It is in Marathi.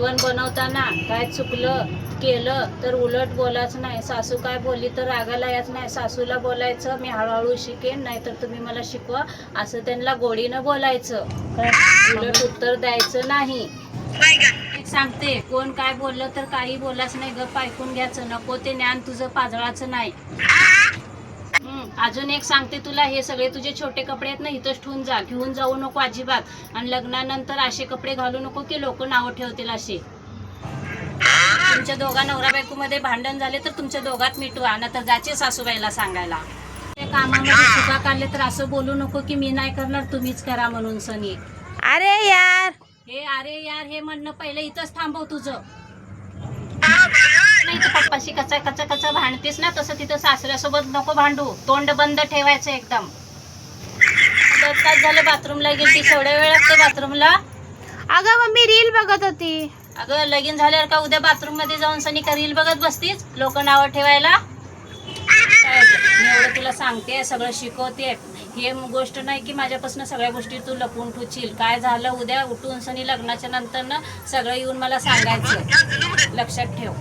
जेवण बनवताना काय चुकलं केलं तर उलट बोलायचं नाही. सासू काय बोलली तर रागाला यायचं नाही. सासूला बोलायचं मी हळूहळू शिकेन, नाहीतर तुम्ही मला शिकवा असं त्यांना गोडीनं बोलायचं. उलट उत्तर द्यायचं नाही. एक सांगते, कोण काय बोललं तर काही बोलायचं नाही, गप्प ऐकून घ्यायचं. नको ते ज्ञान तुझं पाजळाचं नाही. अजून एक सांगते तुला, हे सगळे तुझे छोटे कपडे आहेत ना, इथंच ठेवून जा, घेऊन जाऊ नको अजिबात. आणि लग्नानंतर असे कपडे घालू नको की लोक नावं ठेवतील असे. तुमच्या दोघा नवरा बायको मध्ये भांडण झाले तर तुमच्या दोघात मिटवा, नाहीतर जाचे सासूबाईला सांगायला. त्या कामामध्ये चुका काढले तर असं बोलू नको की मी नाही करणार तुम्हीच करा म्हणून. सनी अरे यार, अरे यार हे म्हणणं पहिलं इथंच थांबव तुझं. नाही तर पप्पाशी कचा कचा कचा भांडतेस ना, तसं तिथं सासऱ्यासोबत नको भांडू. तोंड बंद ठेवायचं एकदम. 2 तास झालं बाथरूमला गेली, तेवढ्या वेळ लागते बाथरूमला? अगं मग मी रील बघत होती. अगं लगीन झाल्यावर का उद्या बाथरूम मध्ये जाऊन सनी का रील बघत बसतीस लोक नावं ठेवायला? काय मी एवढं तुला सांगते, सगळं शिकवते. हे गोष्ट नाही की माझ्यापासून सगळ्या गोष्टी तू लपवून ठेवशील. काय झालं उद्या उठून सनी लग्नाच्या नंतर ना सगळं येऊन मला सांगायचं. लक्षात ठेव.